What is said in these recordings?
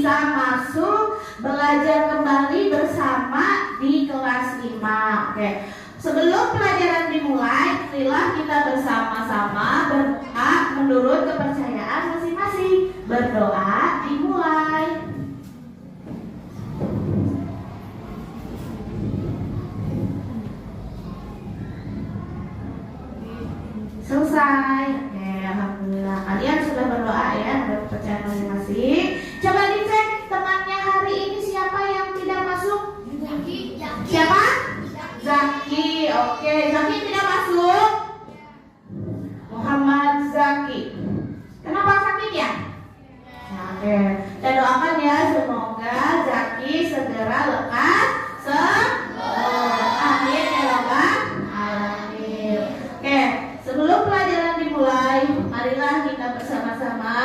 bisa masuk belajar kembali bersama di kelas 5. Oke. Sebelum pelajaran dimulai, marilah kita bersama-sama berdoa menurut kepercayaan masing-masing. Berdoa dimulai. Selesai. Oke, alhamdulillah. Kalian sudah berdoa ya, menurut kepercayaan masing-masing. Coba dicek temannya hari ini siapa yang tidak masuk? Siapa? Zaki. Oke, Zaki tidak masuk. Muhammad Zaki. Kenapa sakit ya? Oke, kita doakan ya semoga Zaki segera lekas sembuh. Amin ya rabbal alamin. Oke, sebelum pelajaran dimulai, marilah kita bersama-sama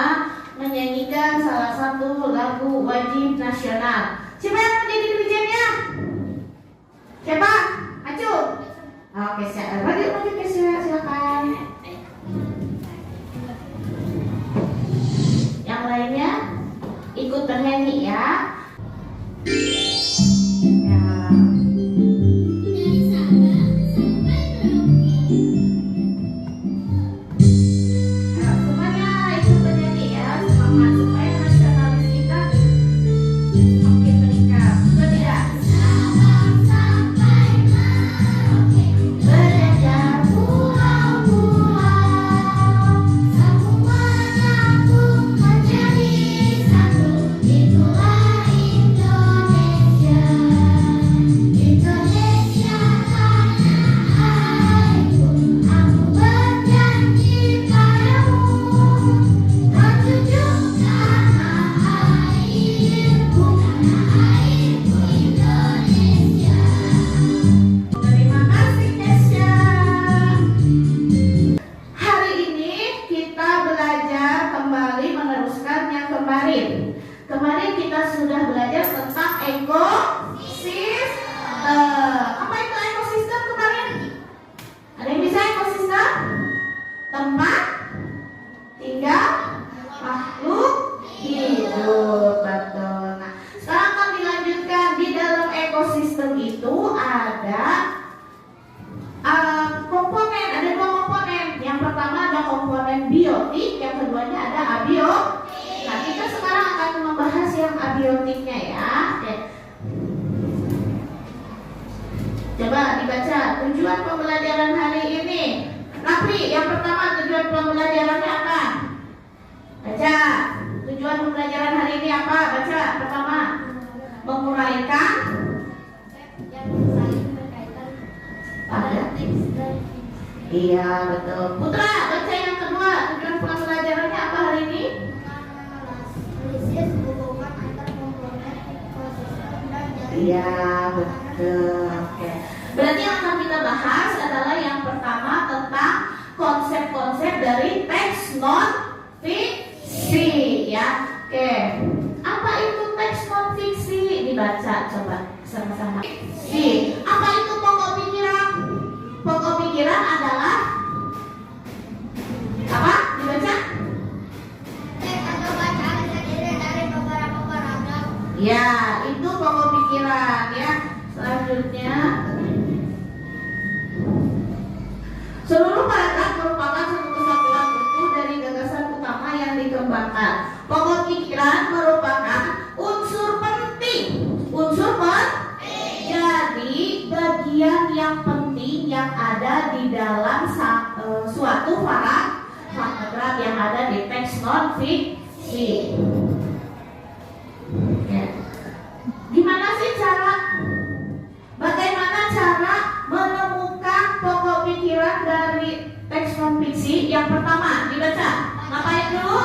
menyanyikan salah satu lagu wajib nasional. Siapa yang menjadi dirijennya? Siapa? Acu. Oke, maju ke silakan. Yang lainnya ikut bernyanyi ya. Kemarin kita sudah belajar tentang ekosistem. Apa itu ekosistem kemarin? Ada yang bisa ekosistem? Tempat tinggal makhluk hidup. Betul. Nah, sekarang akan dilanjutkan. Di dalam ekosistem itu ada komponen. Ada dua komponen. Yang pertama ada komponen biotik, yang keduanya ada abiotik. Nah, kita sekarang akan membahas yang abiotiknya ya. Oke. Coba dibaca tujuan pembelajaran hari ini. Rafli, yang pertama tujuan pembelajarannya apa? Baca. Tujuan pembelajaran hari ini apa? Baca. Pertama, menguraikan yang saling berkaitan pada teks dan fiksi. Iya, betul. Putra, baca yang kedua. Tujuan pembelajarannya apa hari ini? Iya, betul. Oke. Berarti yang akan kita bahas adalah yang pertama tentang konsep-konsep dari teks non fiksi ya. Oke. Apa itu teks non fiksi? Dibaca coba sama-sama. Fiksi. Apa itu pokok pikiran? Pokok pikiran adalah apa? Dibaca? Ya, itu pokok pikiran ya. Selanjutnya, seluruh paragraf merupakan satu kesatuan utuh dari gagasan utama yang dikembangkan. Pokok pikiran merupakan unsur penting. Jadi bagian yang penting yang ada di dalam suatu paragraf yang ada di teks non fiksi. Bagaimana cara menemukan pokok pikiran dari teks non fiksi? Yang pertama dibaca. Ngapain dulu?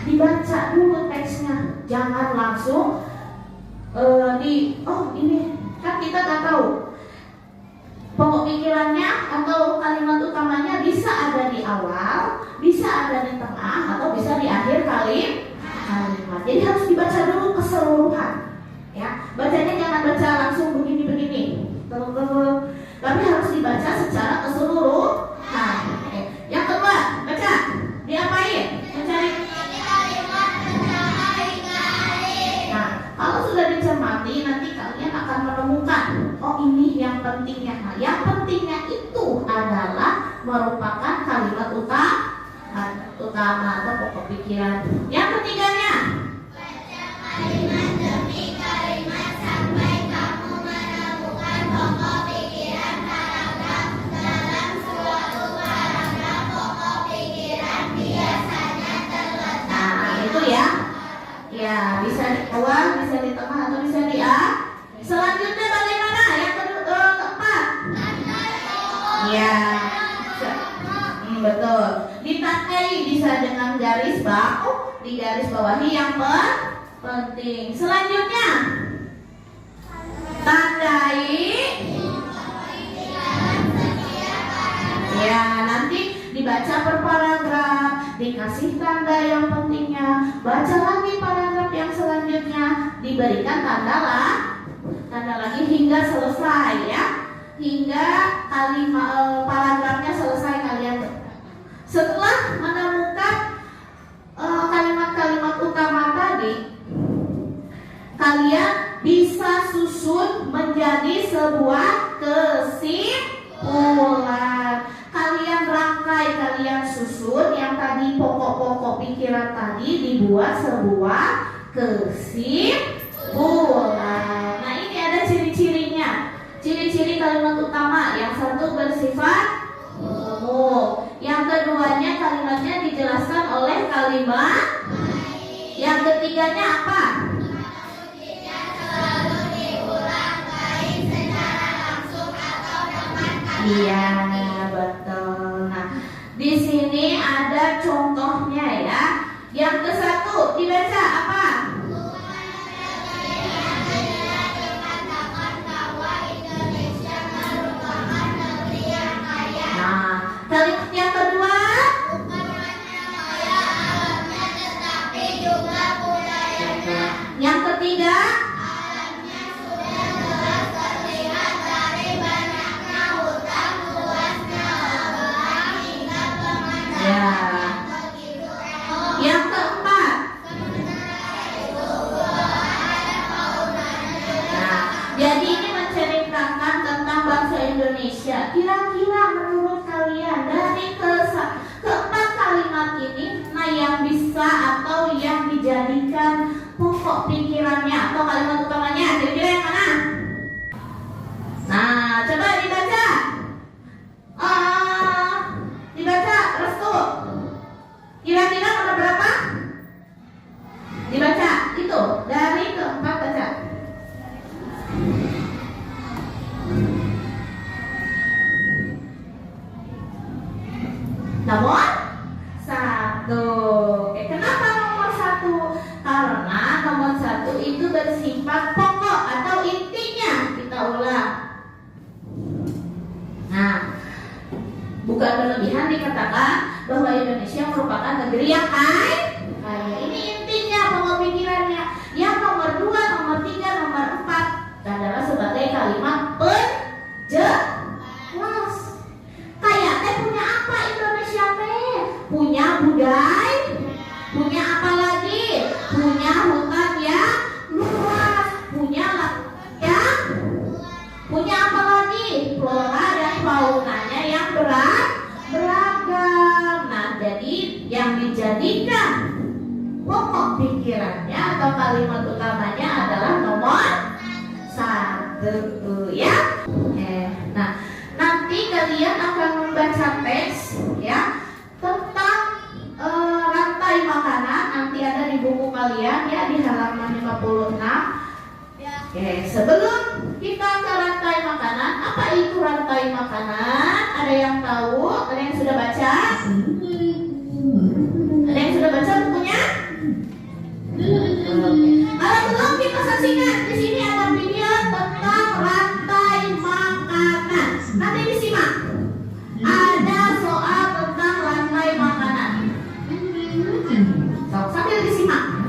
Dibaca dulu teksnya, jangan langsung ini kan kita nggak tahu pokok pikirannya atau kalimat utamanya bisa ada di awal, bisa ada di tengah, atau bisa di akhir kalimat. Jadi harus dibaca dulu keseluruhan. Ya, bacanya jangan baca langsung begini-begini, tapi harus dibaca secara keseluruhan. Yang kedua, baca. Diapain? Mencari pentingnya. Nah, yang pentingnya itu adalah merupakan kalimat utama atau pokok pikiran. Yang ketiganya, baca kalimat demi kalimat sampai kamu menemukan pokok pikiran paragraf dalam suatu paragraf. Pokok pikiran biasanya terletak. Nah, itu ya. Ya, bisa di awal, bisa di tengah, atau bisa di akhir. Selanjutnya bagaimana? Yang keempat. Ya, betul. Ditandai bisa dengan garis bawah, di garis bawahi yang penting. Selanjutnya, tandai. Ya, nanti dibaca per paragraf, dikasih tanda yang pentingnya, baca lagi paragraf yang selanjutnya, diberikan tanda lagi hingga selesai ya, hingga kalimat paragrafnya selesai kalian. Setelah menemukan kalimat-kalimat utama tadi, kalian bisa susun menjadi sebuah kesimpulan. Kalian rangkai, kalian susun yang tadi pokok-pokok pikiran tadi dibuat sebuah kesimpulan. Nah, ini ada ciri-cirinya. Ciri-ciri kalimat utama, yang satu bersifat umum, yang keduanya kalimatnya dijelaskan oleh kalimat, yang ketiganya apa? Selalu diulang baik secara langsung atau dengan kata. Iya, betul. Nah, di sini ada contohnya ya. Yang ke satu dibaca apa? Nah, kalimat yang kedua, bukan hanya kaya alamnya tetapi juga budayanya. Yang ketiga, alamnya sudah jelas terlihat dari banyaknya hutan, luasnya lahan hingga pemandangan. Ya. Yang keempat, nah, jadi ini menceritakan tentang bangsa Indonesia. Kira-kira menurut kalian dari keempat kalimat ini, nah yang bisa atau yang dijadikan pokok pikirannya atau kalimat utamanya, kira-kira yang mana? Nah, coba dibaca. Dibaca, Restu. Kira-kira nomor berapa? Dibaca, itu dari keempat baca. Nomor satu. Kenapa nomor satu? Karena nomor satu itu bersifat pokok atau intinya. Kita ulang. Nah, bukan berlebihan dikatakan bahwa Indonesia merupakan negeri yang kaya. Ini intinya, pokok pikirannya. Yang nomor 2, nomor 3, nomor 4 adalah sebagai kalimat penjelas. Kayak punya apa Indonesia teh? Punya budaya, punya apa lagi? Punya hutan yang luas, punya yang punya apa lagi? Flora dan faunanya yang beragam. Nah, jadi yang dijadikan pokok pikirannya atau kalimat utamanya adalah nomor satu ya. Nah, nanti kalian akan membaca teks ya tentang rantai makanan. Nanti ada di buku kalian ya di halaman 56. Sebelum kita ke rantai makanan, apa itu rantai makanan? Ada yang tahu? Ada yang sudah baca? Ada yang sudah baca bukunya? Kalau belum, kita saksikan. Di sini ada video tentang rantai makanan. Nanti disimak. Ada soal tentang rantai makanan. Sambil disimak.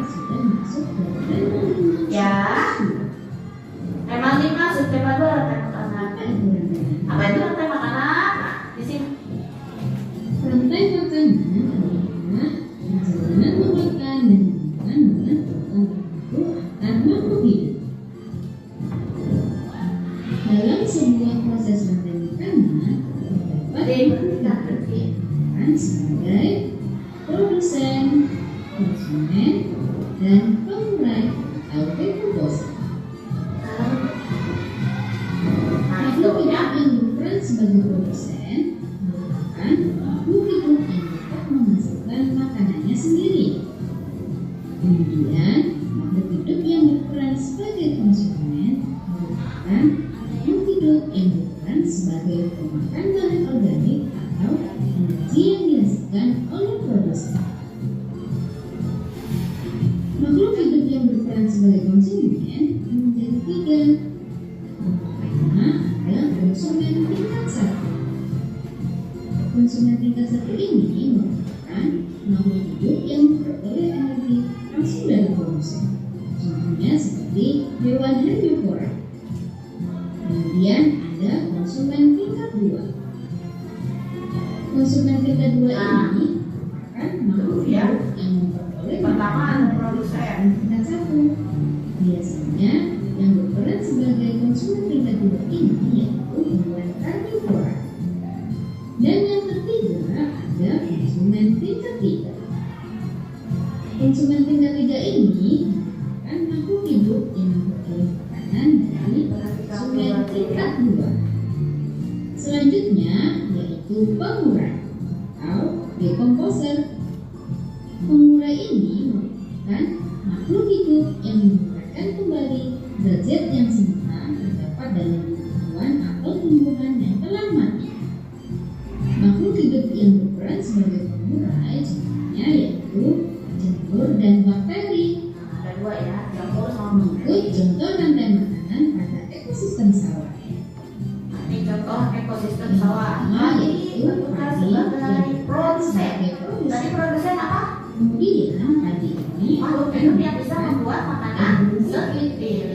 Ya. Tema 5, subtema 2 rantai makanan. Apa itu rantai makanan? Nah, di sini. Rantai makanan perjalanan memakan dan karena hidup. Dalam sebuah proses konsumen, dan pengurai atau dekomposer. Makhluk hidup yang berperan sebagai produsen merupakan makhluk hidup yang dapat menghasilkan makanannya sendiri. Kemudian, makhluk hidup yang berperan sebagai konsumen merupakan makhluk hidup yang berperan sebagai pemakan bahan organik atau energi yang dihasilkan oleh produsen. Makhluk hidup yang berperan sebagai konsumen menjadi tiga. Pertama adalah konsumen tingkat 1. Konsumen tingkat 1 ini merupakan makhluk hidup yang memperoleh energi langsung dari produsen. Contohnya seperti hewan herbivora. Kemudian ada konsumen tingkat 2. Konsumen tingkat 2 ini merupakan makhluk hidup yang memperoleh Pertama ada makanan produsen. tingkat 1. Biasanya yang berperan sebagai konsumen tingkat 2 ini yaitu hewan karnivora. Dan yang ketiga ada konsumen tingkat 3. Konsumen tingkat 3 ini merupakan makhluk hidup yang memperoleh makanan dari konsumen tingkat 2. Selanjutnya yaitu pengurai atau dekomposer. Pengurai ini merupakan makhluk hidup yang menguraikan kembali zat-zat yang semula terdapat dalam tumbuhan atau tumbuhan yang telah mati. Makhluk hidup yang berperan sebagai pengurai contohnya yaitu jamur dan bakteri. Ada dua ya, jamur sama Mengikut contoh rantai makanan pada ekosistem sawah. Ini contoh ekosistem sawah. Pertama Tadi yaitu berperan padi yang sebagai produsen. sebagai produsen. Tadi produsen apa? Kemudian padi ini Makhluk hidup yang bisa membuat makanan sendiri.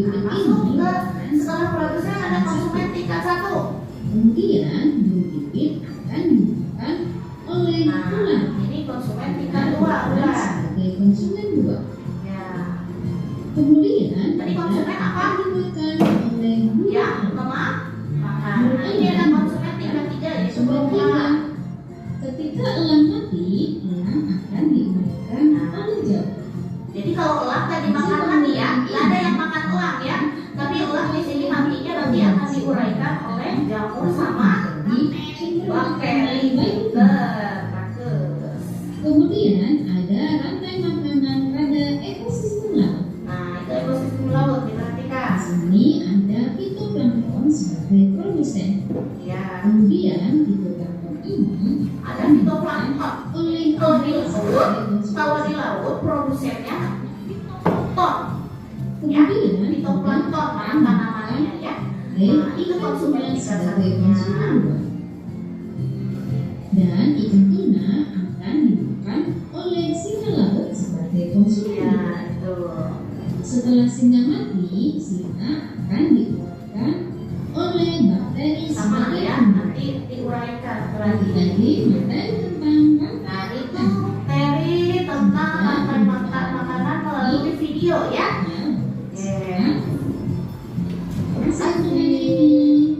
Nah, masuk ke setelah produsen ada konsumen tingkat 1. Kemudian burung pipit akan dimakan oleh Nah, ular. ini konsumen tingkat 2 ular. Sebagai konsumen 2. Ya, Kemudian Tadi konsumen apa? dimakan oleh ya, burung. mama. Nah, ini ada konsumen tingkat 3 yaitu Konsumen burung 3. elang. Ketika elang mati, elang akan dimakan oleh jamur. Jadi kalau elang tadi dimakan mati ya, nggak ada yang makan elang ya. Tapi elang di sini matinya nanti akan diuraikan oleh jamur sama bakteri. Bagus. Kemudian ada rantai makanan pada ekosistem laut. Nah, itu ekosistem laut Di diperhatikan. sini ada fitoplankton sebagai produsen. Ya, Kemudian fitoplankton ini ada fitoplankton. oleh Kalau di laut, sebagai konsumen. kalau di laut produsennya fitoplankton. Ya, Kemudian fitoplankton mana namanya ya. Nah, itu konsumen tingkat sebagai satunya. konsumen 2. Dan ikan tuna akan dimakan oleh singa laut sebagai konsumen 2. Ya, itu. Setelah singa mati, singa akan dikeluarkan oleh bakteri Sama sebagai ya, pengurai. nanti diuraikan Tadi berarti. materi tentang Nah, itu materi tentang rantai makanan melalui video ya. Satu ini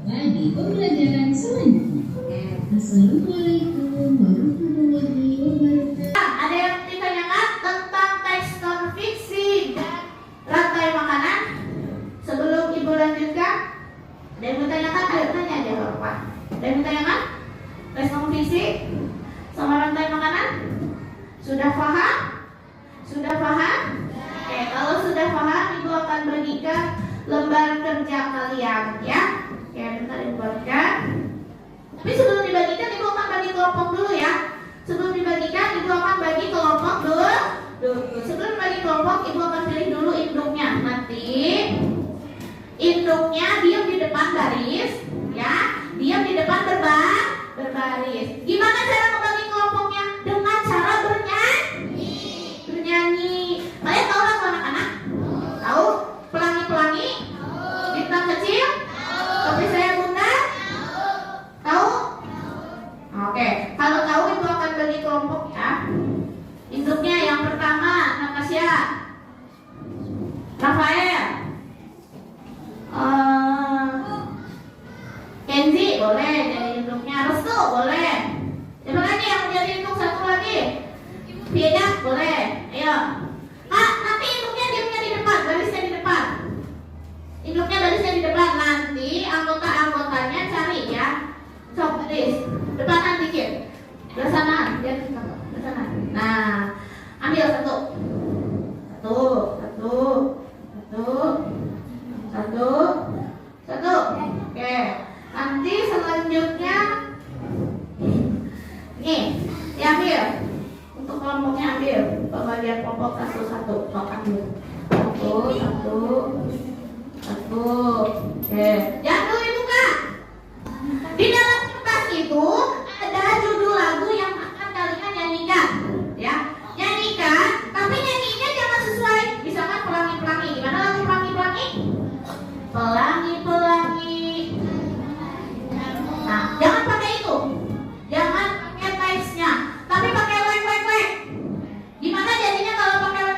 lagi pembelajaran selanjutnya. Assalamualaikum warahmatullahi wabarakatuh. Ada yang ditanyakan tentang tekstur fiksi dan rantai makanan? Sebelum ibu lanjutkan, ada yang bertanyakan? Ayo tanya aja Bapak. Ada yang bertanyakan? Tekstur fiksi sama rantai makanan? Sudah paham? Sudah paham? Oke, kalau sudah paham, ibu akan bagikan lembar kerja kalian ya. Oke, bentar ibu bagikan. Tapi sebelum dibagikan, ibu akan bagi kelompok dulu ya. Sebelum dibagikan, ibu akan bagi kelompok dulu. Sebelum bagi kelompok, ibu akan pilih dulu induknya. Nanti induknya diam di depan baris, ya. Diam di depan berbaris. Gimana cara membagi kelompoknya? Dengan cara bernyanyi. Bernyanyi. Kalian tahu lagu anak-anak? Tahu? Pelangi-pelangi? Bintang kecil? Topi saya bunda? Tahu? Oke, kalau tahu ibu akan bagi kelompok ya. Induknya yang pertama Natasha, Rafael, Kenzi boleh jadi induknya, Restu boleh. Siapa lagi yang menjadi induk satu lagi? Piedam kelompoknya ambil. Pembagian kelompok satu-satu. Sok ambil. Satu. Oke. Jangan dulu dibuka. Di dalam kertas itu ada judul lagu yang akan kalian nyanyikan. Ya, nyanyikan. Tapi nyanyinya jangan sesuai. Misalkan pelangi-pelangi. Gimana lagu pelangi-pelangi? Pelangi-pelangi. Nah, jangan pakai itu. Jangan pakai teksnya. Tapi pakai wek. Gimana jadinya kalau pakai wek?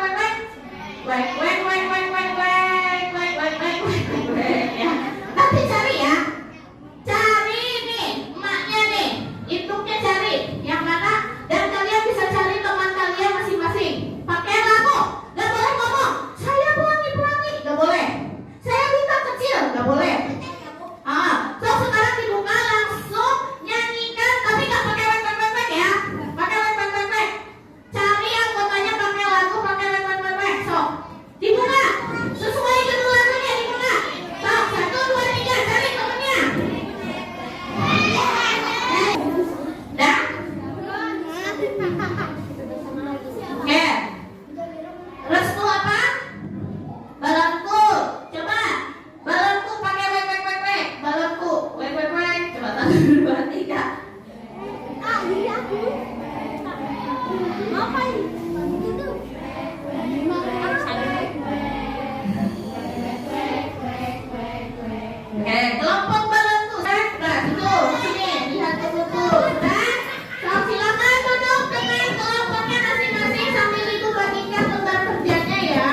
Wek. Ya. Nanti cari ya. Cari nih, emaknya nih. Hitungnya cari. Yang mana? Dan kalian bisa cari teman kalian masing-masing. Pakai lagu. Gak boleh ngomong. Saya pelangi-pelangi. Gak boleh. Saya bintang kecil. Gak boleh. So sekarang dibuka langsung nyanyikan. Tapi gak pakai wek ya. Pakai wek. Cari anggotanya pakai lagu, pakai wek. So dibuka. Sesuai judul lagunya dibuka. So 1, 2, 3. Cari temennya. Dah. Oke. Restu apa? Balonku. Coba. Balonku pakai wek. Balonku. Wek. Coba 1, 2, 3. Oke, kelompok balonku. Nah, itu sini lihat ke buku. Nah, so, silakan duduk dengan kelompoknya masing-masing sambil ibu bagikan lembar kerjanya ya.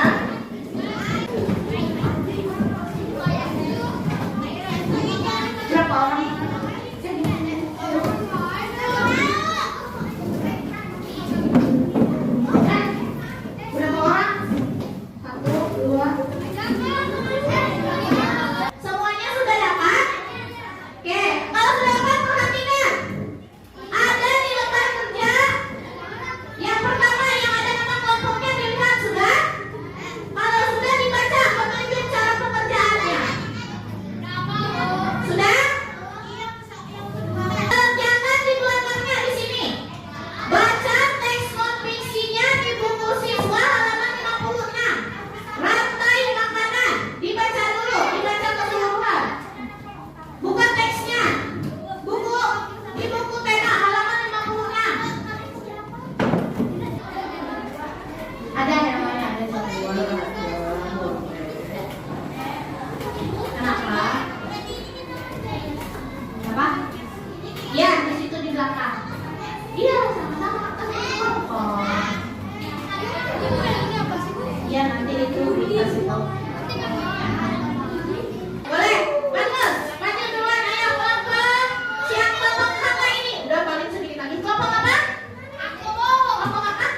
Berapa orang? Berapa orang? 1, 2. Semuanya sudah dapat? Oke, kalau sudah dapat perhatikan. Ada di lembar kerja. Yang pertama yang ada nama kelompoknya dilihat sudah? Kalau sudah dibaca petunjuk cara pengerjaannya. Sudah? Jangan di belakangnya di sini. Baca teks non-fiksinya di buku siswa halaman 56. Rantai makanan. Dibaca dulu, dibaca keseluruhan. Bukan teksnya. Di buku tema halaman 56. Ada namanya, ada satu. Kenapa? Apa? Iya, di situ di belakang. Iya, sama-sama kan kelompok. Iya, nanti itu dikasih tahu. Boleh, bagus. Maju duluan, ayo kelompok. Siapa kakak ini? Udah paling sedikit lagi. Kelompok apa? Kelompok apa?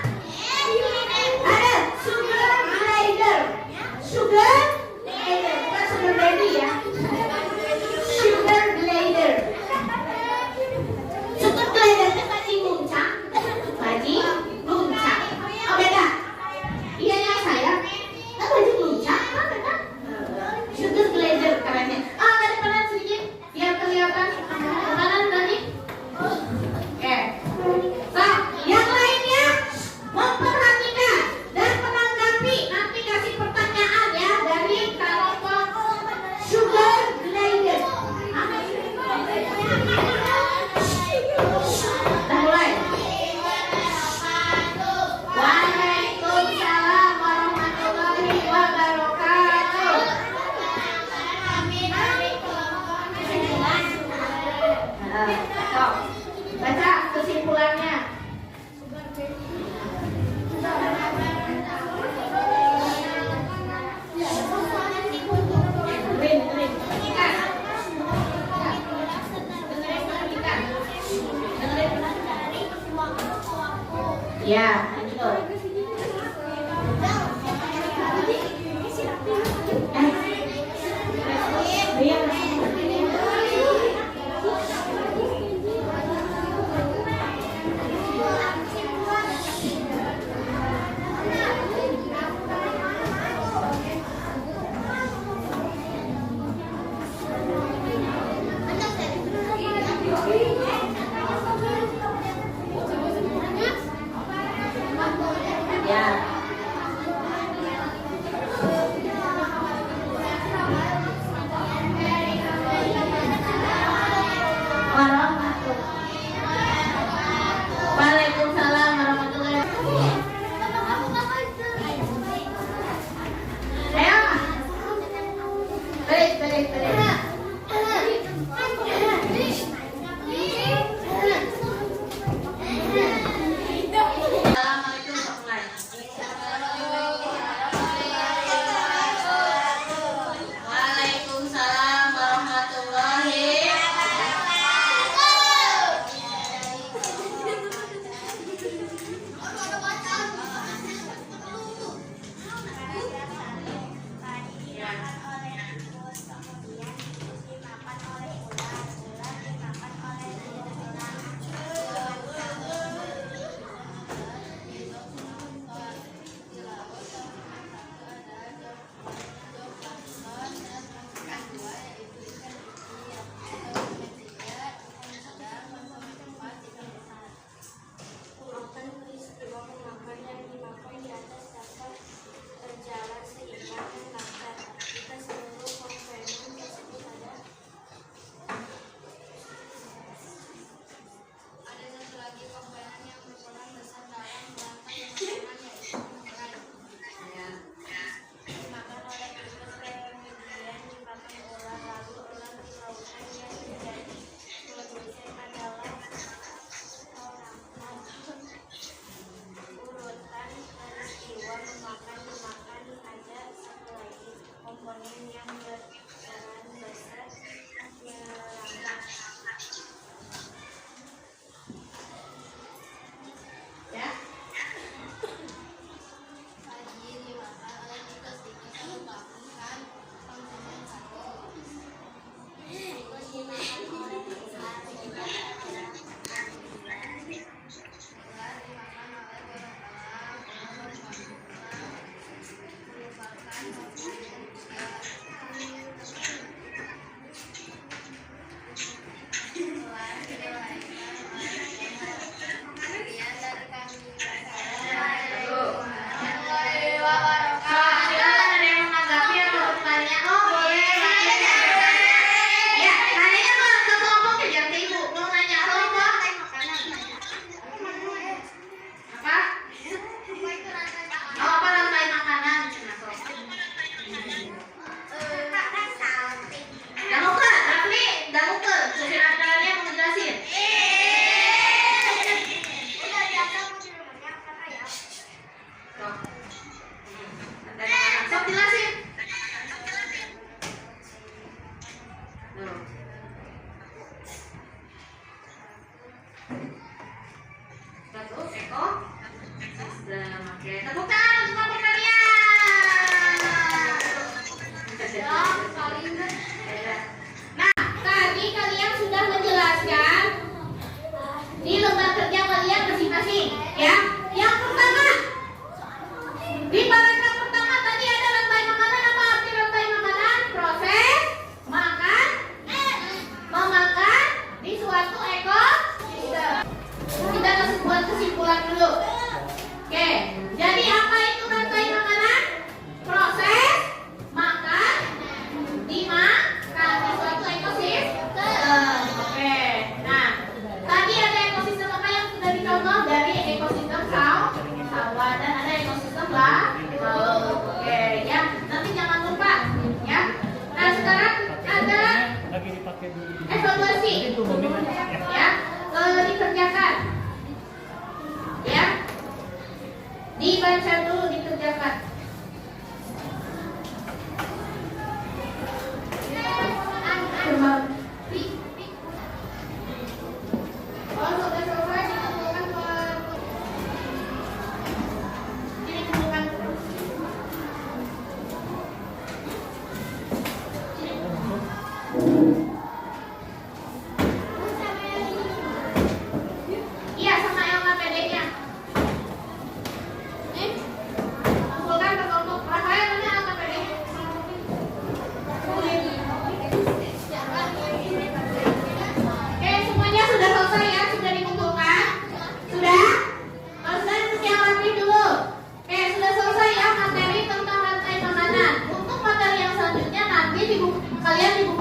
Ada sugar glider. Sugar glider, bukan sugar daddy ya. Sugar glider. Sugar glider itu baji muncak. Oh beda. Iya yang saya. Kan baji muncak, kan beda. Sugar glider karenanya. Tadi kanan sedikit biar kelihatan. Kanan tadi. Oke. So, yang lainnya memperhatikan dan menanggapi. Nanti kasih pertanyaan ya dari kelompok sugar glider. Udah mulai. Waalaikumsalam warahmatullahi wabarakatuh. Baca kesimpulannya. Ya, lanjut. Ya. Waalaikumsalam warahmatullahi wabarakatuh. Ayo. Beres. Waalaikumsalam warahmatullahi Makan peristiwa memakan yang dimakan di atas dapat berjalan seimbang dan lancar. Jika seluruh komponen tersebut ada satu lagi komponen yang berperan besar dalam rangkai makanan, yaitu makanan. Dimakan oleh virus, kemudian dimakan ular, lalu ular di lautan yang menjadi produsen adalah urutan peristiwa memakan dimakan ada satu lagi komponen yang berperan besar melangkah. ya. Lagi dimakan oleh tikus membangunkan komponen satu. Tikus dimakan oleh ular sehingga ada ular dimakan oleh berenang menyebabkan ular dilahirkan oleh kemudian dari kami Silakan ada yang menanggapi atau bertanya. Oh, boleh. Ya, nanyanya ke kelompok kejar ke ibu. Mau nanya kelompok? Apa? Oh, apa rantai makanan? Damuke, Rafli, Damuke. Supir andalannya mau ngejelasin. Sok. Rantai makanan. Sok jelasin. Tuh. Satu, Eko. Sistem. Oke, tepuk tangan untuk kelompok kalian. Nah, tadi kalian sudah menjelaskan di lembar kerja kalian masing-masing, ya. Yang pertama, di paragraf pertama tadi ada rantai makanan. Apa arti rantai makanan? Proses makan, memakan di suatu ekosistem. Kita harus buat kesimpulan dulu. Oke, jadi apa itu rantai makanan? Proses makan, dimakan di suatu ekosistem. Oke, nah tadi ada ekosistem apa yang sudah dicontoh dari ekosistem sawah dan ada ekosistem laut. Oke, ya nanti jangan lupa, ya. Nah sekarang ada evaluasi, ya, dikerjakan, ya, dibaca dulu, dikerjakan. Oh, sudah selesai, dikumpulkan ke sini, kumpulkan. Iya, sama LKPD-nya. Kumpulkan. sekalian, Ibu